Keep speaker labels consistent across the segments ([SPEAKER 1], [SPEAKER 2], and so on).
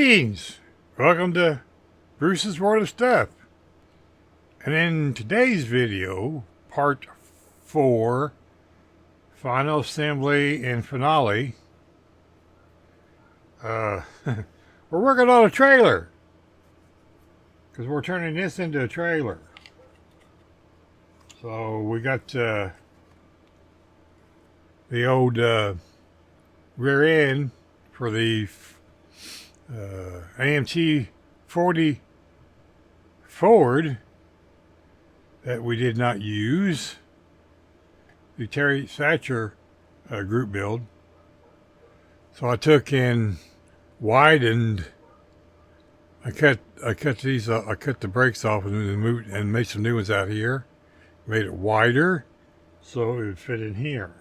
[SPEAKER 1] Greetings! Welcome to Bruce's World of Stuff. And in today's video, part 4, final assembly and finale, we're working on a trailer. Because we're turning this into a trailer. So we got the old rear end for the AMT 40 Ford that we did not use. The Terry Thatcher group build. So I took and widened. I cut these. I cut the brakes off and moved and made some new ones out here. Made it wider so it would fit in here.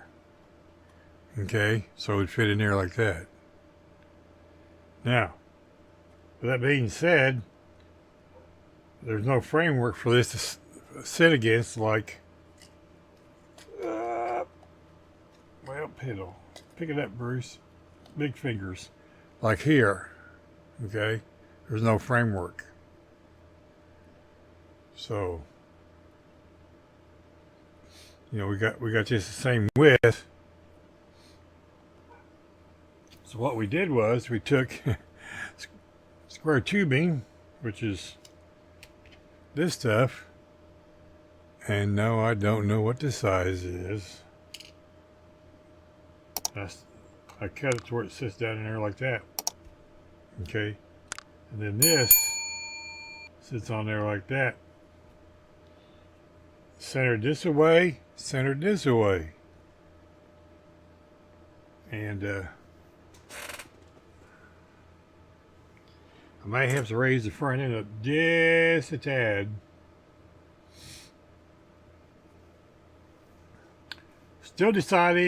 [SPEAKER 1] Okay, so it would fit in there like that. Now, with that being said, there's no framework for this to sit against, like, well, pedal. Pick it up, Bruce. Big fingers. Like here, okay? There's no framework. So, you know, we got just the same width. So what we did was we took square tubing, which is this stuff, and no, I don't know what the size is. I cut it to where it sits down in there like that. Okay, and then this sits on there like that. Centered this away, centered this away, and I might have to raise the front end up just a tad. Still deciding.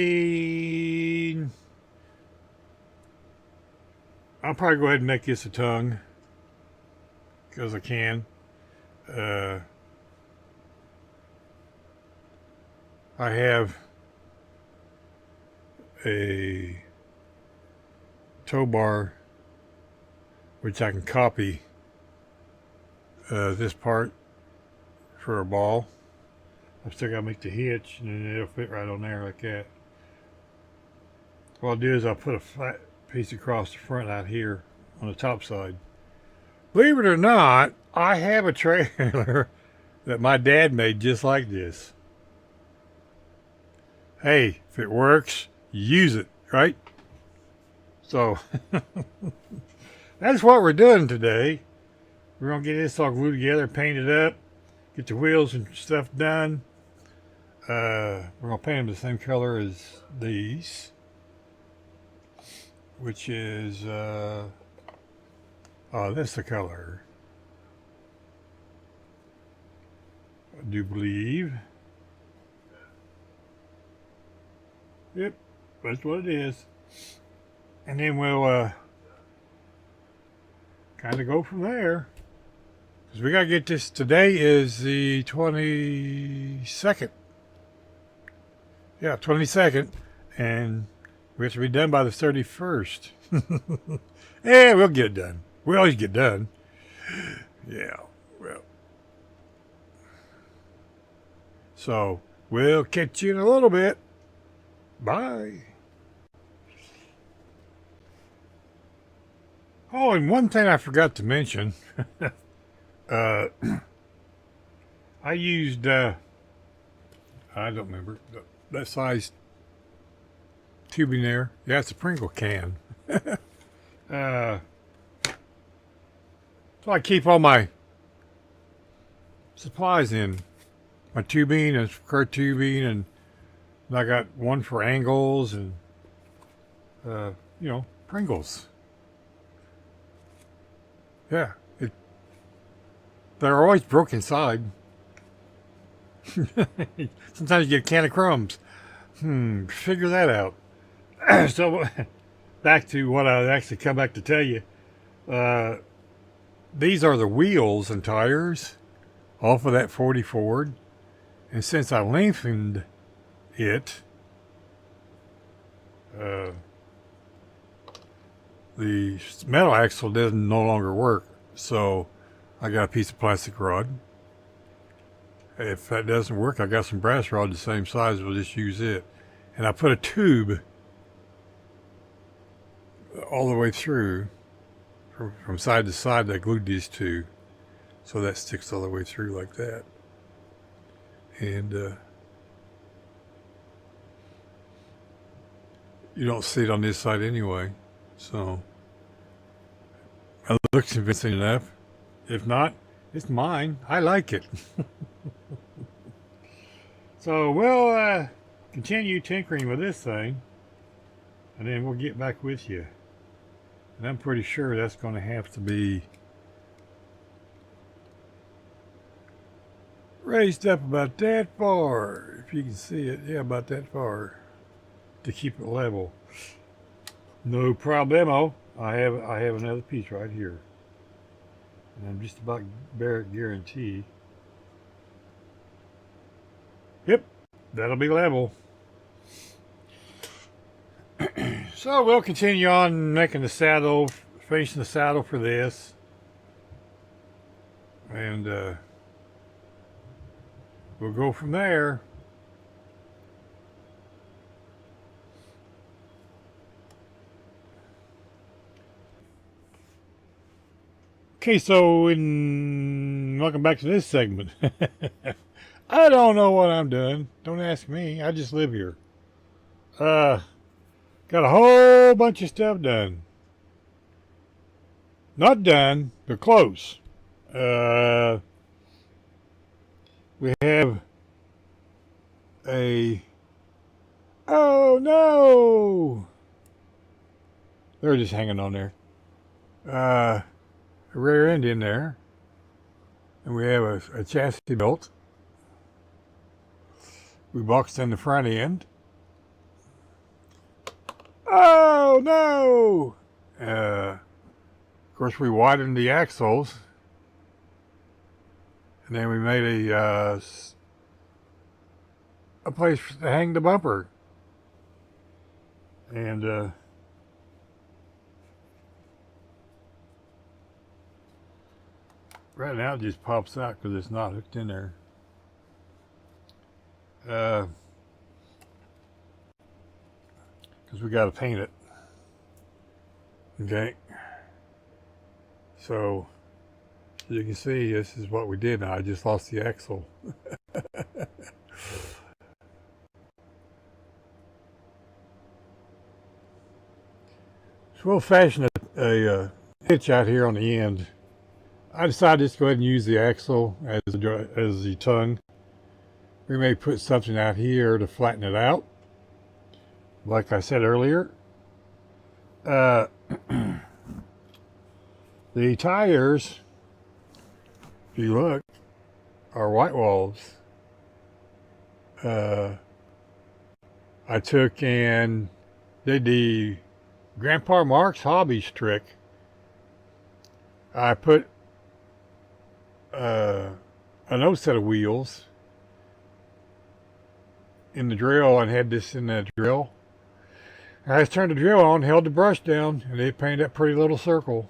[SPEAKER 1] I'll probably go ahead and make this a tongue because I can. I have a tow bar which I can copy this part for a ball. I've still got to make the hitch, and then it'll fit right on there like that. What I'll do is I'll put a flat piece across the front out here on the top side. Believe it or not, I have a trailer that my dad made just like this. Hey, if it works, use it, right? So that's what we're doing today. We're going to get this all glued together, paint it up, get the wheels and stuff done. We're going to paint them the same color as these, which is, oh, that's the color, I do believe. Yep, that's what it is. And then we'll kind of go from there. Because we got to get this. Today is the 22nd. Yeah, 22nd. And we have to be done by the 31st. Yeah, we'll get it done. We always get done. Yeah, well. So, we'll catch you in a little bit. Bye. Oh, and one thing I forgot to mention. I used, I don't remember, that size tubing there. Yeah, it's a Pringle can. So I keep all my supplies in. My tubing and square tubing, and I got one for angles and, you know, Pringles. Yeah, they're always broke inside. Sometimes you get a can of crumbs. Figure that out. So, back to what I actually come back to tell you. These are the wheels and tires off of that 40 Ford. And since I lengthened it, the metal axle doesn't no longer work. So I got a piece of plastic rod. If that doesn't work, I got some brass rod the same size. We'll just use it. And I put a tube all the way through from side to side. I glued these two, so that sticks all the way through like that. And you don't see it on this side anyway, so it looks convincing enough. If not, it's mine. I like it. So we'll continue tinkering with this thing, and then we'll get back with you. And I'm pretty sure that's going to have to be raised up about that far, if you can see it. Yeah, about that far, to keep it level. No problemo. I have another piece right here, and I'm just about guarantee. Yep, that'll be level. So we'll continue on making the saddle, finishing the saddle for this, and we'll go from there. Okay, so welcome back to this segment. I don't know what I'm doing. Don't ask me. I just live here. Got a whole bunch of stuff done. Not done, but close. We have a... Oh, no! They're just hanging on there. A rear end in there. And we have a chassis built. We boxed in the front end. Oh, no! Of course, we widened the axles. And then we made a place to hang the bumper. And right now it just pops out because it's not hooked in there. Because we got to paint it. Okay. So, as you can see, this is what we did. Now I just lost the axle. So we'll fashion a hitch out here on the end. I decided just to go ahead and use the axle as the tongue. We may put something out here to flatten it out. Like I said earlier. The tires, if you look, are white walls. I took and did the Grandpa Mark's Hobbies trick. I put an old set of wheels in the drill and had this in the drill. I just turned the drill on, held the brush down, and it painted that pretty little circle.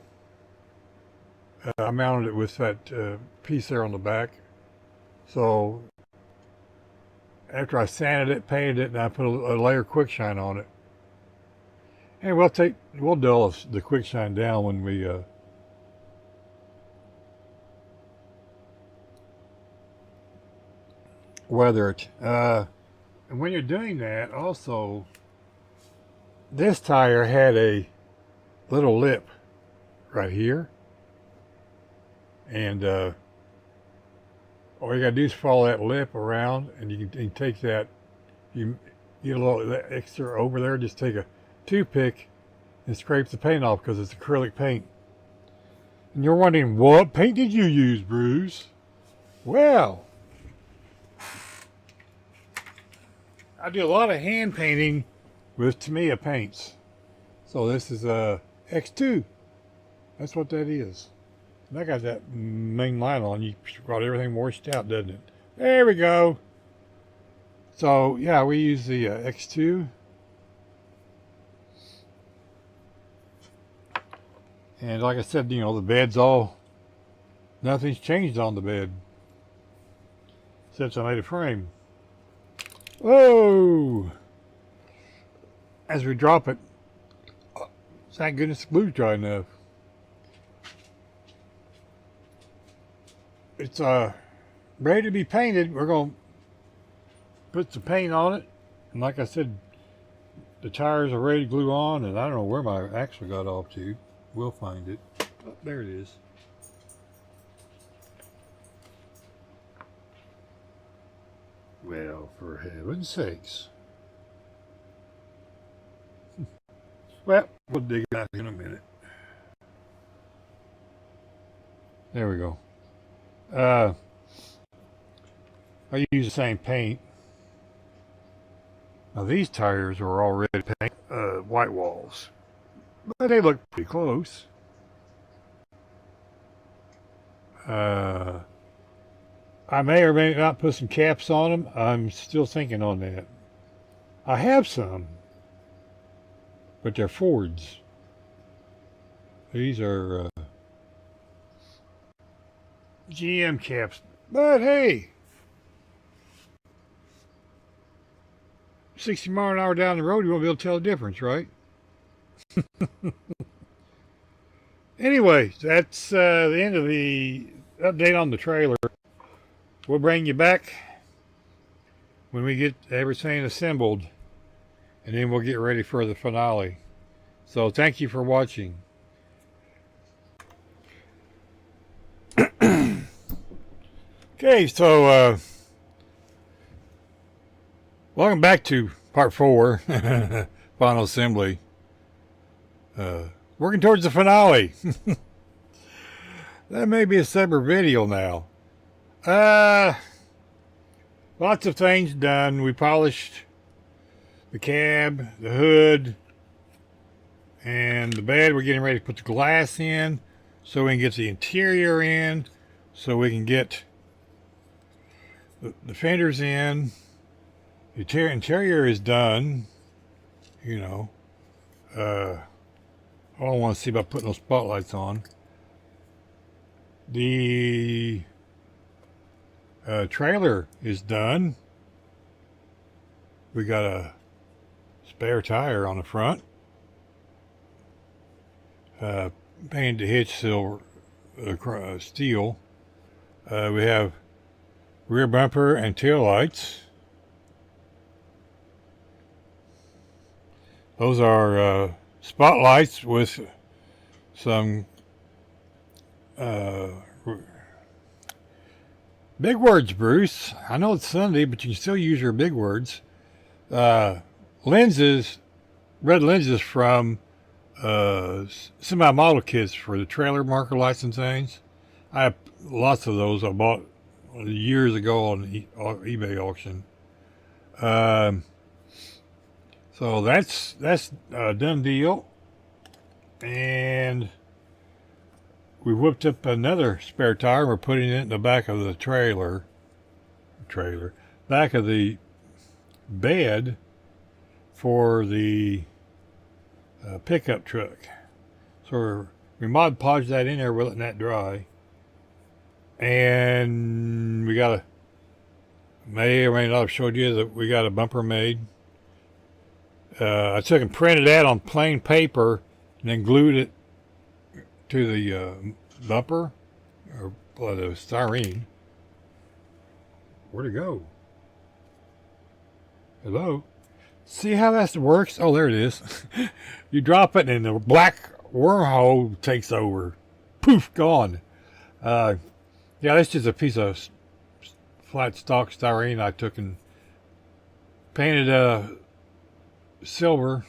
[SPEAKER 1] I mounted it with that piece there on the back. So after I sanded it, painted it, and I put a layer of quick shine on it. And we'll dull the quick shine down when we weather it. And when you're doing that, also, this tire had a little lip right here. And all you gotta do is follow that lip around, and you can take that, you get a little that extra over there, just take a toothpick and scrape the paint off because it's acrylic paint. And you're wondering, what paint did you use, Bruce? Well, I do a lot of hand painting with Tamiya paints. So this is a X2. That's what that is. And I got that main line on. You got everything washed out, doesn't it? There we go. So yeah, we use the X2. And like I said, you know, the bed's nothing's changed on the bed since I made a frame. Whoa! As we drop it, thank goodness the glue's dry enough. It's ready to be painted. We're going to put some paint on it. And like I said, the tires are ready to glue on, and I don't know where my axle got off to. We'll find it. Oh, there it is. Well, for heaven's sakes. Well, we'll dig it out in a minute. There we go. I use the same paint. Now these tires are already painted white walls, but they look pretty close. I may or may not put some caps on them. I'm still thinking on that. I have some, but they're Fords. These are GM caps. But hey, 60 miles an hour down the road, you won't be able to tell the difference, right? Anyway, that's the end of the update on the trailer. We'll bring you back when we get everything assembled, and then we'll get ready for the finale. So thank you for watching. Okay, so welcome back to part 4, final assembly. Working towards the finale. That may be a separate video now. Lots of things done. We polished the cab, the hood, and the bed. We're getting ready to put the glass in so we can get the interior in, so we can get the fenders in. The interior is done, you know. I don't want to see about putting those spotlights on. The trailer is done. We got a spare tire on the front. Painted the hitch silver, steel. We have rear bumper and tail lights. Those are spotlights with some big words, Bruce. I know it's Sunday, but you can still use your big words. Lenses, red lenses from semi-model kits for the trailer marker lights and things. I have lots of those I bought years ago on eBay auction. So that's a done deal. And we whipped up another spare tire. We're putting it in the back of the trailer, back of the bed for the pickup truck. So we Mod Podged that in there. We're letting that dry. And we got may or may not have showed you that we got a bumper made. I took and printed that on plain paper and then glued it to the bumper, or the styrene. Where'd it go? Hello? See how that works? Oh, there it is. You drop it and the black wormhole takes over. Poof, gone. Yeah, that's just a piece of flat stock styrene I took and painted silver,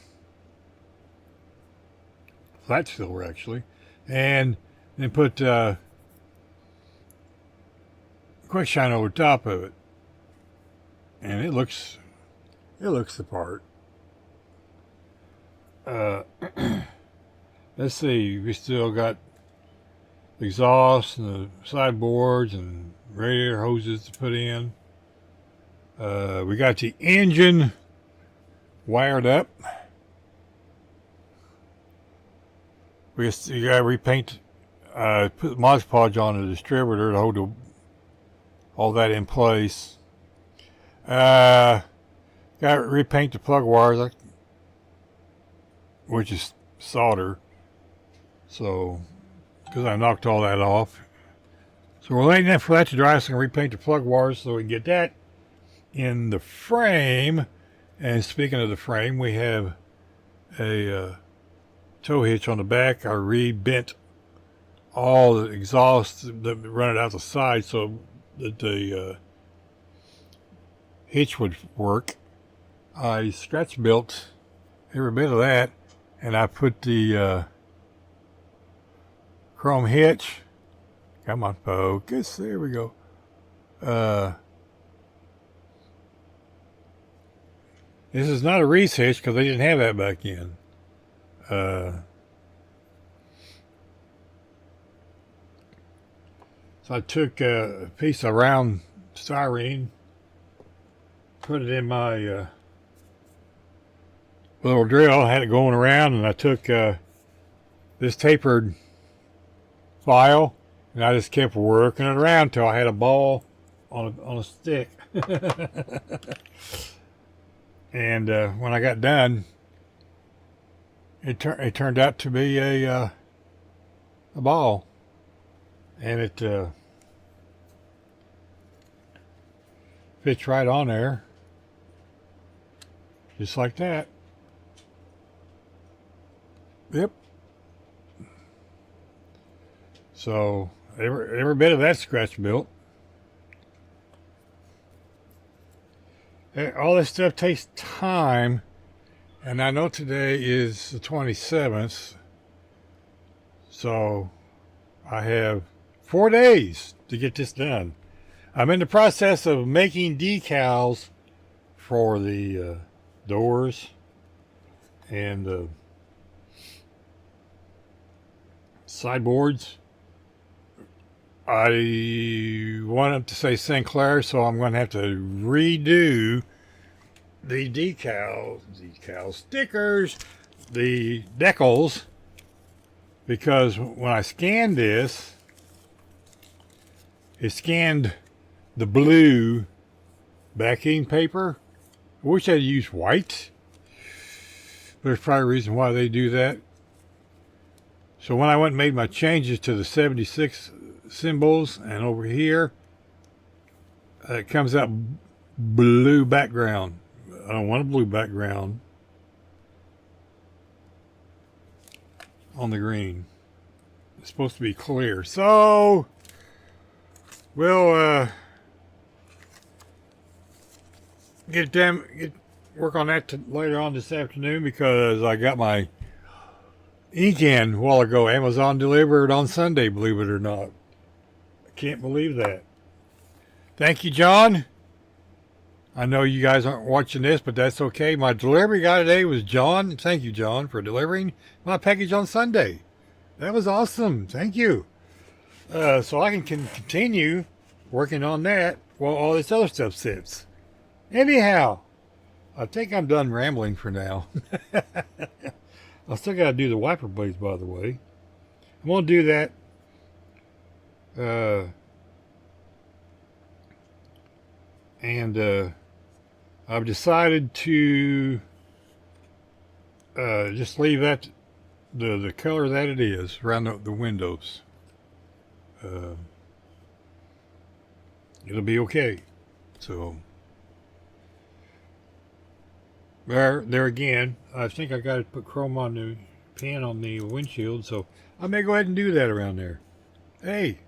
[SPEAKER 1] flat silver actually, and then put quick shine over top of it, and it looks the part. Let's see, we still got the exhaust and the sideboards and radiator hoses to put in. We got the engine wired up. You gotta repaint, put Mod Podge on the distributor to hold all that in place. Gotta repaint the plug wires, which is solder. So, because I knocked all that off. So we're waiting for that to dry, so I can repaint the plug wires so we can get that in the frame. And speaking of the frame, we have a tow hitch on the back. I rebent all the exhaust that run it out the side so that the hitch would work. I scratch built every bit of that, and I put the chrome hitch. Come on, focus. There we go. This is not a Reese hitch because they didn't have that back in. So I took a piece of round styrene, put it in my little drill, had it going around, and I took this tapered file, and I just kept working it around until I had a ball on a stick. And when I got done, it turned out to be a ball, and it fits right on there, just like that. Yep. So every bit of that scratch built. All this stuff takes time, and I know today is the 27th, so I have 4 days to get this done. I'm in the process of making decals for the doors and sideboards. I wanted to say Sinclair, so I'm going to have to redo the decal stickers, the decals, because when I scanned this, it scanned the blue backing paper. I wish I'd used white. There's probably a reason why they do that. So when I went and made my changes to the 76 symbols, and over here it comes out blue background. I don't want a blue background on the green. It's supposed to be clear. So we'll work on that later on this afternoon, because I got my ink in a while ago. Amazon delivered on Sunday, believe it or not. Can't believe that. Thank you, John. I know you guys aren't watching this, but that's okay. My delivery guy today was John. Thank you, John, for delivering my package on Sunday. That was awesome. Thank you. So I can continue working on that while all this other stuff sits. Anyhow, I think I'm done rambling for now. I still got to do the wiper blades, by the way. I'm going to do that. I've decided to just leave that the color that it is around the windows. It'll be okay. So there again, I think I got to put chrome on the pan on the windshield, so I may go ahead and do that around there. Hey,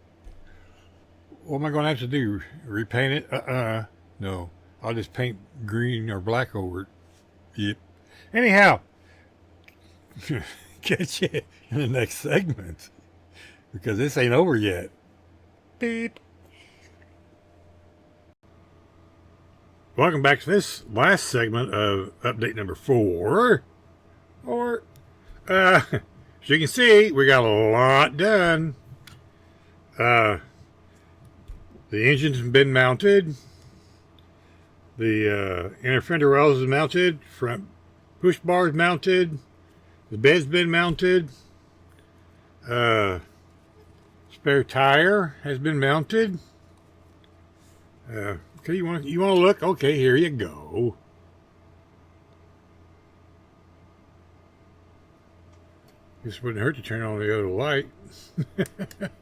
[SPEAKER 1] what am I going to have to do? Repaint it? No. I'll just paint green or black over it. Yep. Anyhow, catch you in the next segment, because this ain't over yet. Beep. Welcome back to this last segment of update number 4. As you can see, we got a lot done. The engine's been mounted. The inner fender wells is mounted. Front push bar is mounted. The bed's been mounted. Spare tire has been mounted. Okay, you want to look? Okay, here you go. This wouldn't hurt to turn on the other light.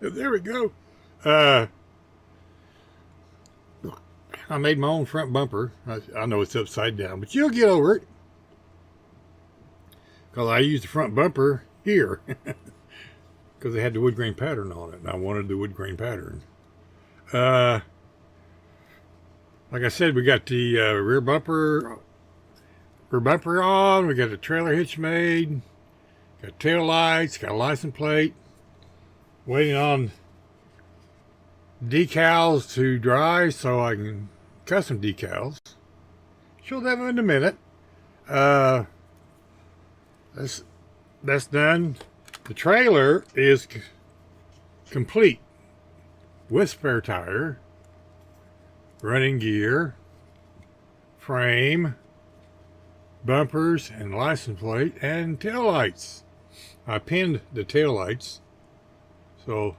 [SPEAKER 1] There we go. I made my own front bumper. I know it's upside down, but you'll get over it. Because I used the front bumper here. Because they had the wood grain pattern on it, and I wanted the wood grain pattern. Like I said, we got the rear bumper on. We got the trailer hitch made. Got tail lights. Got a license plate. Waiting on decals to dry so I can custom decals. Show them in a minute. That's done. The trailer is complete with spare tire, running gear, frame, bumpers, and license plate, and tail lights. I pinned the tail lights, so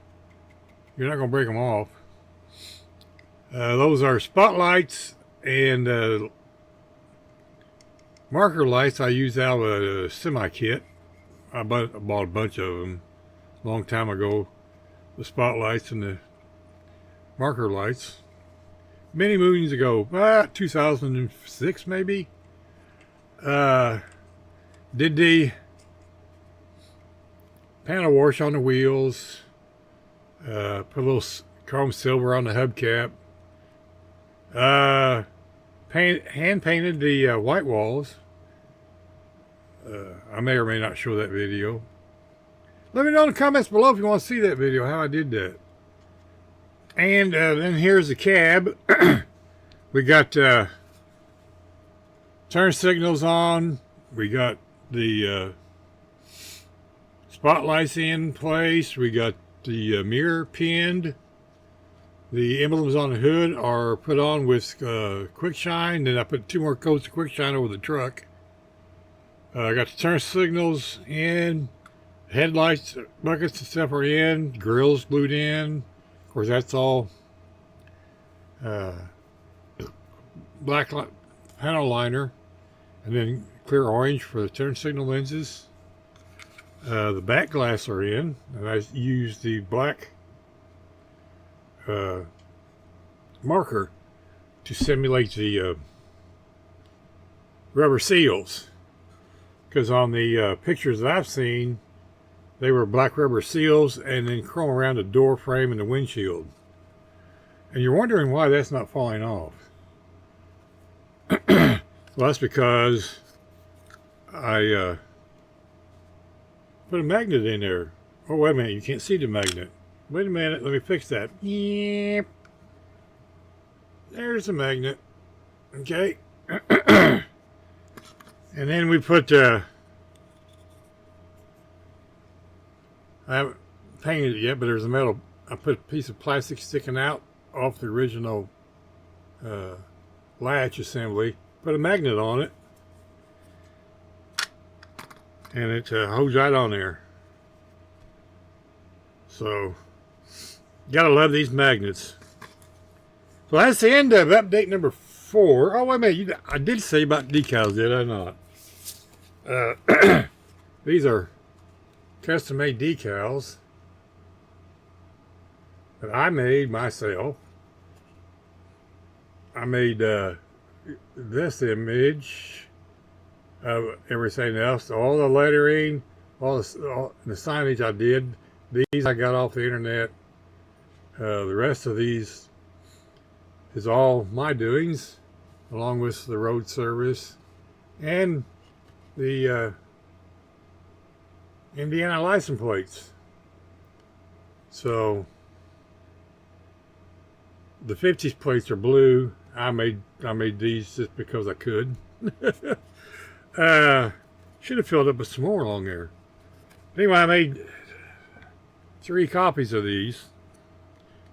[SPEAKER 1] you're not going to break them off. Those are spotlights and marker lights I used out of a semi-kit. I bought a bunch of them a long time ago. The spotlights and the marker lights. Many moons ago, 2006 maybe. Did the panel wash on the wheels. Put a little chrome silver on the hubcap. Hand painted the white walls. I may or may not show that video. Let me know in the comments below if you want to see that video, how I did that. And then here's the cab. We got turn signals on. We got the spotlights in place. We got the mirror pinned. The emblems on the hood are put on with quick shine. Then I put 2 more coats of quick shine over the truck. I got the turn signals in, headlights, buckets and stuff are in, grills glued in. Of course, that's all black panel liner, and then clear orange for the turn signal lenses. The back glass are in, and I used the black marker to simulate the rubber seals. Because on the pictures that I've seen, they were black rubber seals and then chrome around the door frame and the windshield. And you're wondering why that's not falling off. Well, that's because I put a magnet in there. Oh, wait a minute, you can't see the magnet. Wait a minute, let me fix that. Yep. There's the magnet. Okay. And then we put, I haven't painted it yet, but there's a metal, I put a piece of plastic sticking out off the original latch assembly, put a magnet on it, and it holds right on there. So, gotta love these magnets. So that's the end of update number 4. Oh, wait a minute, I did say about decals, did I not? These are custom-made decals that I made myself. I made this image of everything else, all the lettering, all the signage I did. These I got off the internet. The rest of these is all my doings, along with the road service and the Indiana license plates. So the 50s plates are blue. I made these just because I could. Should have filled up with some more along there. Anyway, I made 3 copies of these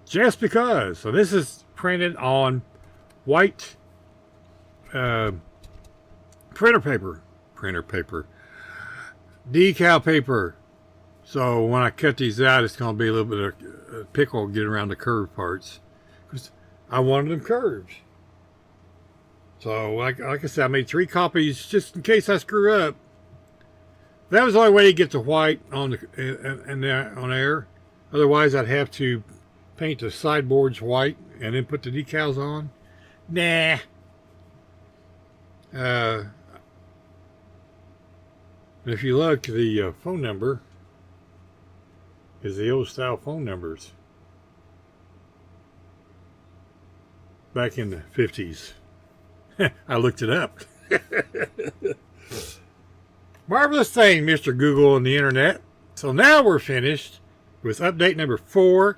[SPEAKER 1] just because. So this is printed on white printer paper, decal paper, So when I cut these out, it's going to be a little bit of pickle get around the curved parts, because I wanted them curved. So like I said, I made 3 copies just in case I screw up. That was the only way to get the white on on there. Otherwise, I'd have to paint the sideboards white and then put the decals on. Nah. If you look, the phone number is the old style phone numbers back in the 50s. I looked it up. Marvelous thing, Mr. Google and the internet. So now we're finished with update number 4.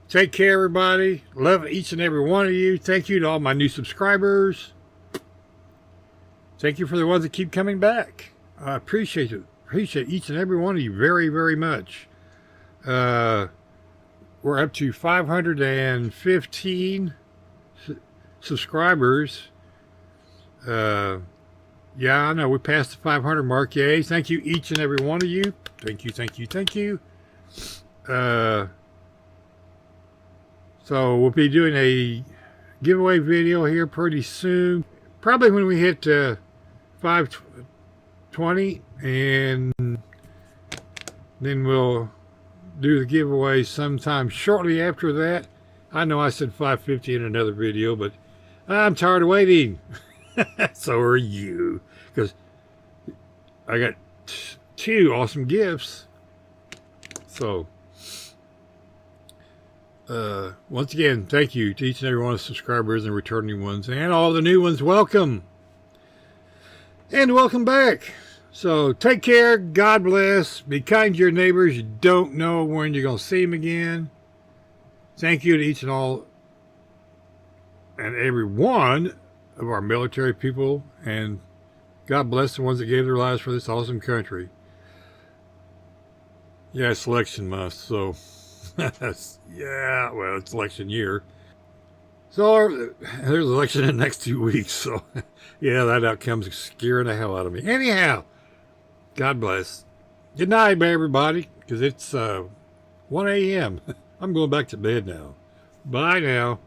[SPEAKER 1] Take care, everybody. Love each and every one of you. Thank you to all my new subscribers. Thank you for the ones that keep coming back. I appreciate it. Appreciate each and every one of you very, very much. We're up to 515 subscribers. Yeah, I know we passed the 500 mark. Yay! Thank you, each and every one of you. Thank you, thank you, thank you. So we'll be doing a giveaway video here pretty soon. Probably when we hit 520, and then we'll do the giveaway sometime shortly after that. I know I said 550 in another video, but I'm tired of waiting. So are you, because I got 2 awesome gifts. So once again, thank you to each and every one of the subscribers and returning ones, and all the new ones. Welcome and welcome back. So take care, God bless, be kind to your neighbors. You don't know when you're going to see them again. Thank you to each and all and every one of our military people, and God bless the ones that gave their lives for this awesome country. Yeah, it's election month, so yeah, well, it's election year. So there's an election in the next 2 weeks, so yeah, that outcome's scaring the hell out of me. Anyhow, God bless. Good night, everybody, because it's 1 a.m. I'm going back to bed now. Bye now.